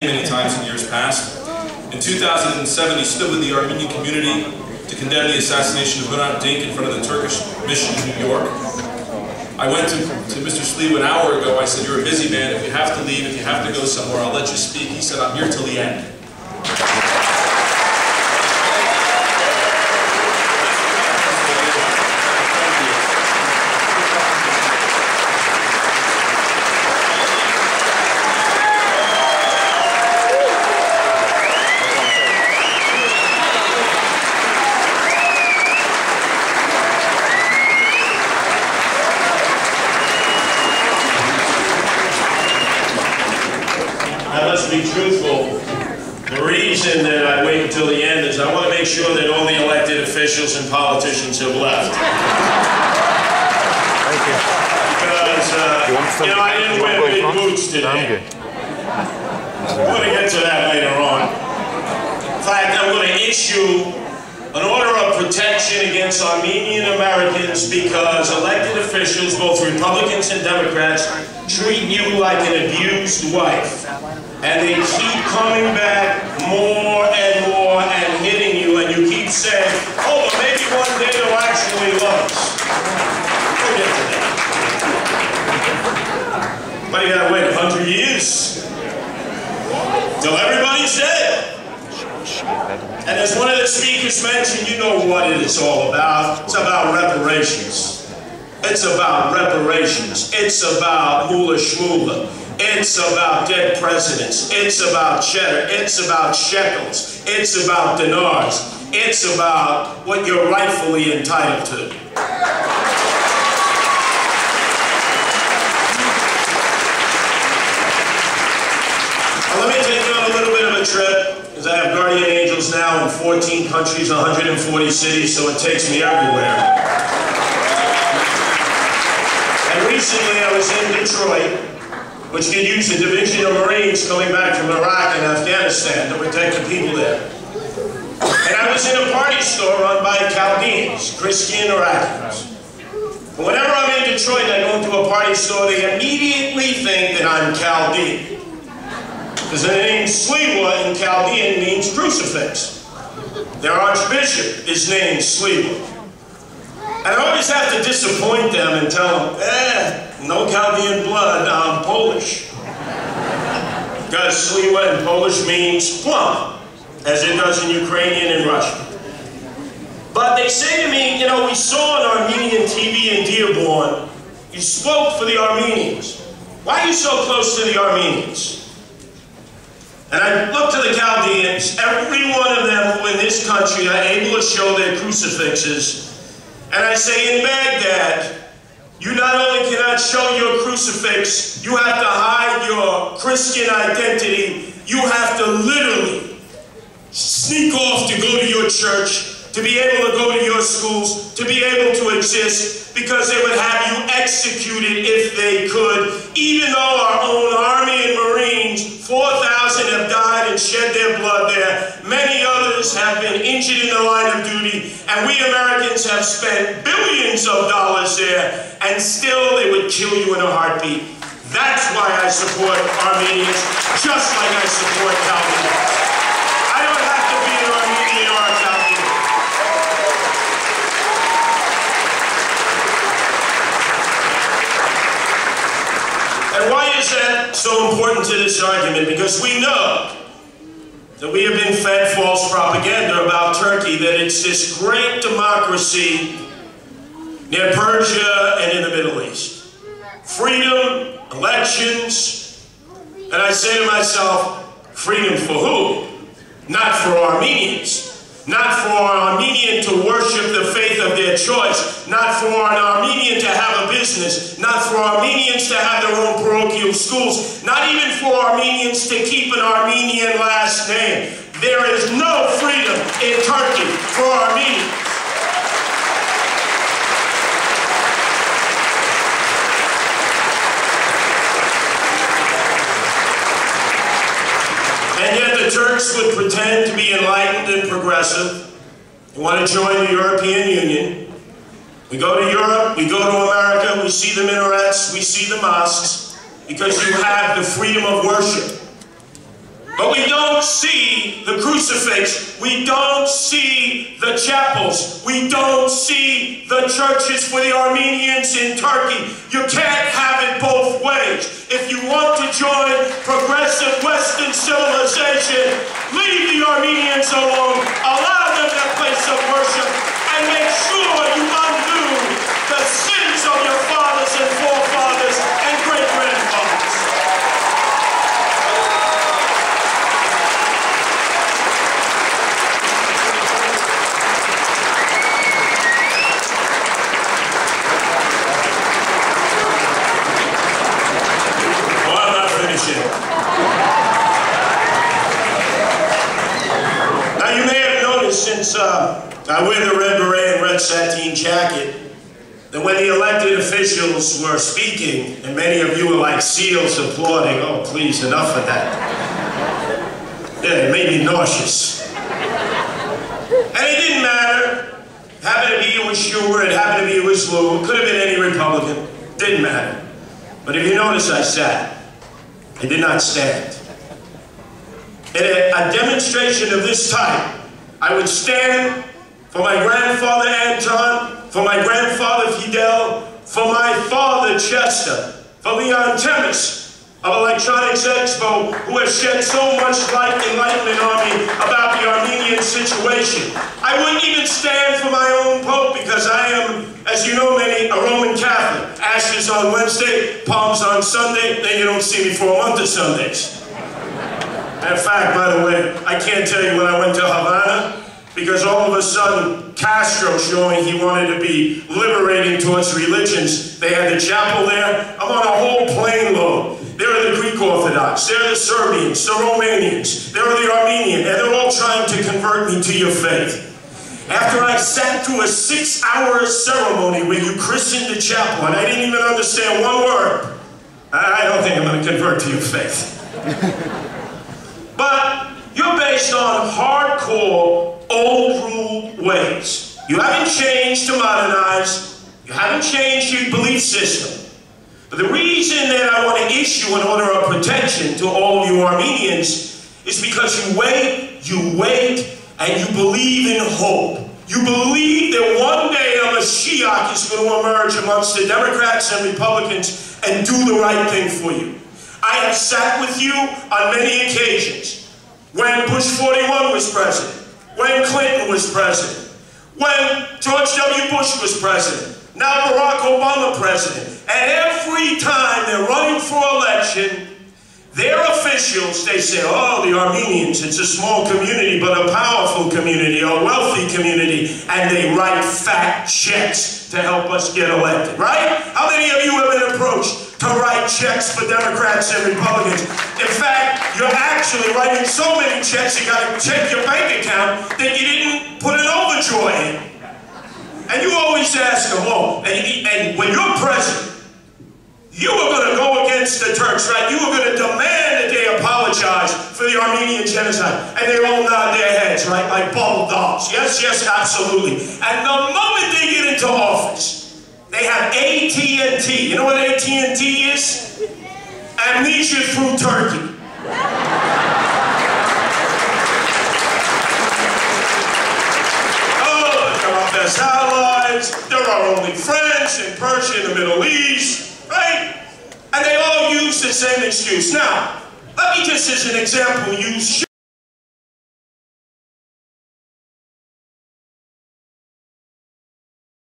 many times in years past. In 2007, he stood with the Armenian community to condemn the assassination of Vartan in front of the Turkish mission in New York. I went to Mr. Sliwa an hour ago. I said, "You're a busy man. If you have to leave, if you have to go somewhere, I'll let you speak." He said, "I'm here till the end." Let's be truthful. The reason that I wait until the end is I want to make sure that all the elected officials and politicians have left. Thank you. Because, I didn't wear big boots today. I'm going to get to that later on. In fact, I'm going to issue an order of protection against Armenian Americans because elected officials, both Republicans and Democrats, treat you like an abused wife. And they keep coming back more and more and hitting you, and you keep saying, "Oh, but maybe one day they'll actually love us." We'll get to that. But you gotta wait 100 years till everybody's dead. And as one of the speakers mentioned, you know what it is all about. It's about reparations. It's about reparations. It's about moolah shmoolah. It's about dead presidents. It's about cheddar. It's about shekels. It's about dinars. It's about what you're rightfully entitled to. Now, let me take you on a little bit of a trip, because I have guardian angels now in 14 countries, 140 cities, so it takes me everywhere. And recently I was in Detroit, which could use a division of Marines coming back from Iraq and Afghanistan to protect the people there. And I was in a party store run by Chaldeans, Christian Iraqis. But whenever I'm in Detroit and I go into a party store, they immediately think that I'm Chaldean. Because the name Sliwa in Chaldean means crucifix. Their archbishop is named Sliva. And I always have to disappoint them and tell them, no Chaldean blood, I'm Polish. Because Sliwa in Polish means plum, as it does in Ukrainian and Russian. But they say to me, we saw on Armenian TV in Dearborn, you spoke for the Armenians. Why are you so close to the Armenians? And I look to the Chaldeans, every one of them who in this country are able to show their crucifixes. And I say, in Baghdad, you not only cannot show your crucifix, you have to hide your Christian identity. You have to literally sneak off to go to your church, to be able to go to your schools, to be able to exist, because they would have you executed if they could. Even though our own Army and Marines, 4,000 have died and shed their blood there. Many others have been injured in the line of duty, and we Americans have spent billions of dollars there, and still they would kill you in a heartbeat. That's why I support Armenians, just like I support Chaldeans. I don't have to be an Armenian or a Chaldean. And why is that so important to this argument? Because we know that we have been fed false propaganda about Turkey, that it's this great democracy near Persia and in the Middle East. Freedom, elections, and I say to myself, freedom for who? Not for Armenians. Not for an Armenian to worship the faith of their choice. Not for an Armenian to have a business. Not for Armenians to have their own parochial schools. Not even for Armenians to keep an Armenian last name. There is no freedom in Turkey for Armenians. And yet the Turks would pretend to be enlightened and progressive. They want to join the European Union. We go to Europe, we go to America, we see the minarets, we see the mosques, because you have the freedom of worship. But we don't see the crucifix. We don't see the chapels. We don't see the churches for the Armenians in Turkey. You can't have it both ways. If you want to join progressive Western civilization, leave the Armenians alone, allow them their place of worship, and make sure you undo the sins of your fathers and forefathers and great-grandfathers. Now you may have noticed, since I wear the red beret and red sateen jacket, that when the elected officials were speaking, and many of you were like seals applauding, oh please, enough of that. Yeah, it made me nauseous. And it didn't matter. It happened to be it was Schumer, it happened to be it was Sliwa, it could have been any Republican, didn't matter. But if you notice, I sat. I did not stand. In a demonstration of this type, I would stand for my grandfather Anton, for my grandfather Fidel, for my father Chester, for Leon Temis of Electronics Expo, who has shed so much light and enlightenment on me about the Armenian situation. I wouldn't even stand for my own Pope because I am, as you know many, a Roman Catholic. Ashes on Wednesday, palms on Sunday, then you don't see me for a month of Sundays. In fact, by the way, I can't tell you when I went to Havana, because all of a sudden, Castro showing he wanted to be liberating towards religions. They had the chapel there. I'm on a whole plane load. There are the Greek Orthodox, there are the Serbians, the Romanians, there are the Armenian, and they're all trying to convert me to your faith. After I sat through a 6-hour ceremony where you christened the chapel, and I didn't even understand one word, I don't think I'm going to convert to your faith. But you're based on hardcore, old-rule ways. You haven't changed to modernize. You haven't changed your belief system. But the reason that I want to issue an order of protection to all of you Armenians is because you wait, and you believe in hope. You believe that one day a Mashiach is going to emerge amongst the Democrats and Republicans and do the right thing for you. I have sat with you on many occasions. When Bush 41 was president, when Clinton was president, when George W. Bush was president, now Barack Obama president. And every time they're running for election, their officials, they say, oh, the Armenians, it's a small community, but a powerful community, a wealthy community, and they write fat checks to help us get elected, right? How many of you have been approached to write checks for Democrats and Republicans? In fact, you're actually writing so many checks, you gotta check your bank account that you didn't put an overdraw in. And you always ask them, oh, and when you're president, you were going to go against the Turks, right? You were going to demand that they apologize for the Armenian genocide. And they all nod their heads, right? Like bubble dolls. Yes, yes, absolutely. And the moment they get into office, they have AT&T. You know what AT&T is? Amnesia through Turkey. Oh, they're our best allies. They're our only friends in Persia, in the Middle East. Right? And they all use the same excuse. Now, let me just as an example use